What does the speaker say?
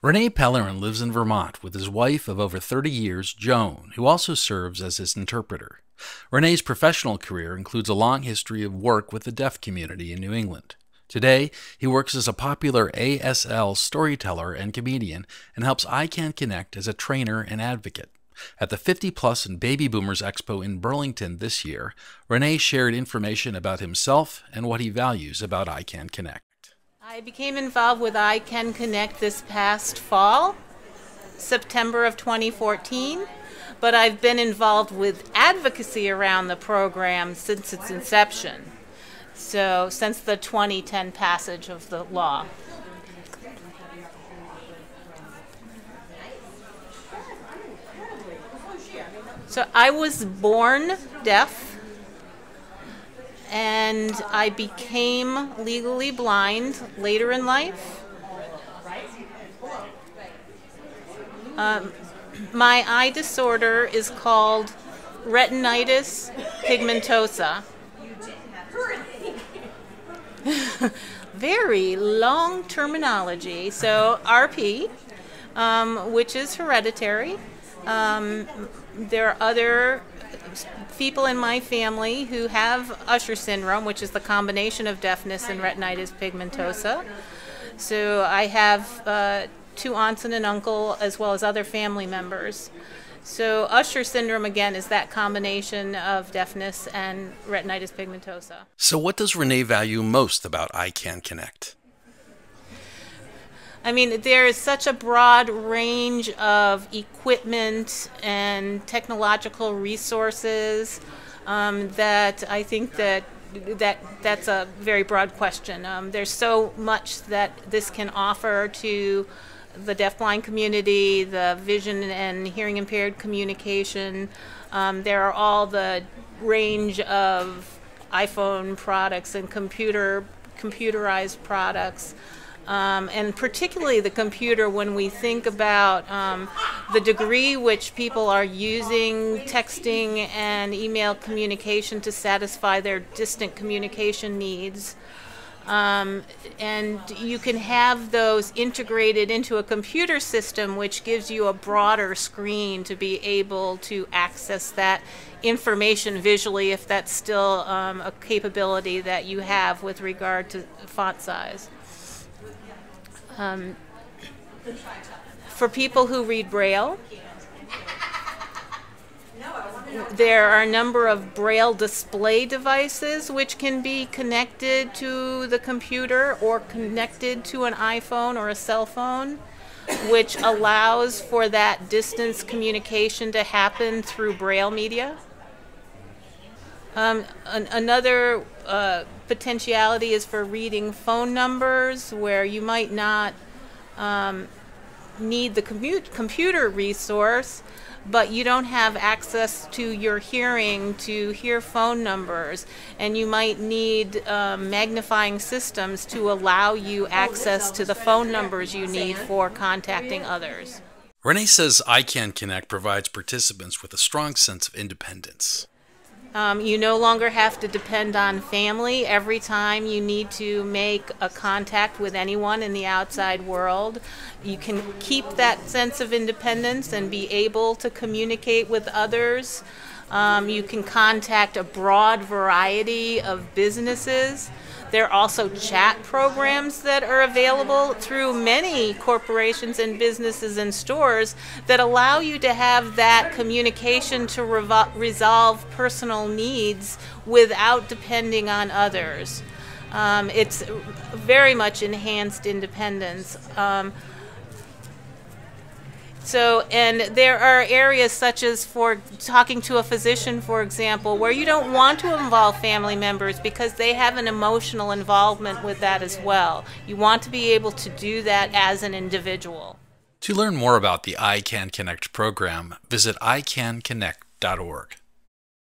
Rene Pellerin lives in Vermont with his wife of over 30 years, Joan, who also serves as his interpreter. Rene's professional career includes a long history of work with the deaf community in New England. Today, he works as a popular ASL storyteller and comedian and helps iCanConnect as a trainer and advocate. At the 50+ and Baby Boomers Expo in Burlington this year, Rene shared information about himself and what he values about iCanConnect. I became involved with iCanConnect this past fall, September of 2014, but I've been involved with advocacy around the program since its inception, so since the 2010 passage of the law. So I was born deaf, and I became legally blind later in life. My eye disorder is called retinitis pigmentosa. Very long terminology. So RP, which is hereditary. There are other people in my family who have Usher syndrome, which is the combination of deafness and retinitis pigmentosa. So I have 2 aunts and an uncle, as well as other family members. So Usher syndrome, again, is that combination of deafness and retinitis pigmentosa. So what does Rene value most about iCanConnect? I mean, there is such a broad range of equipment and technological resources that I think that's a very broad question. There's so much that this can offer to the deafblind community, the vision and hearing impaired communication. There are all the range of iPhone products and computerized products. And particularly the computer, when we think about the degree which people are using texting and email communication to satisfy their distant communication needs. And you can have those integrated into a computer system, which gives you a broader screen to be able to access that information visually, if that's still a capability that you have with regard to font size. For people who read Braille, there are a number of Braille display devices which can be connected to the computer or connected to an iPhone or a cell phone, which allows for that distance communication to happen through Braille media. Another potentiality is for reading phone numbers, where you might not need the computer resource, but you don't have access to your hearing to hear phone numbers, and you might need magnifying systems to allow you access to the phone numbers you need for contacting others. Rene says iCanConnect provides participants with a strong sense of independence. You no longer have to depend on family every time you need to make a contact with anyone in the outside world. You can keep that sense of independence and be able to communicate with others. You can contact a broad variety of businesses. There are also chat programs that are available through many corporations and businesses and stores that allow you to have that communication to resolve personal needs without depending on others. It's very much enhanced independence. And there are areas such as for talking to a physician, for example, where you don't want to involve family members because they have an emotional involvement with that as well. You want to be able to do that as an individual. To learn more about the iCanConnect program, visit iCanConnect.org.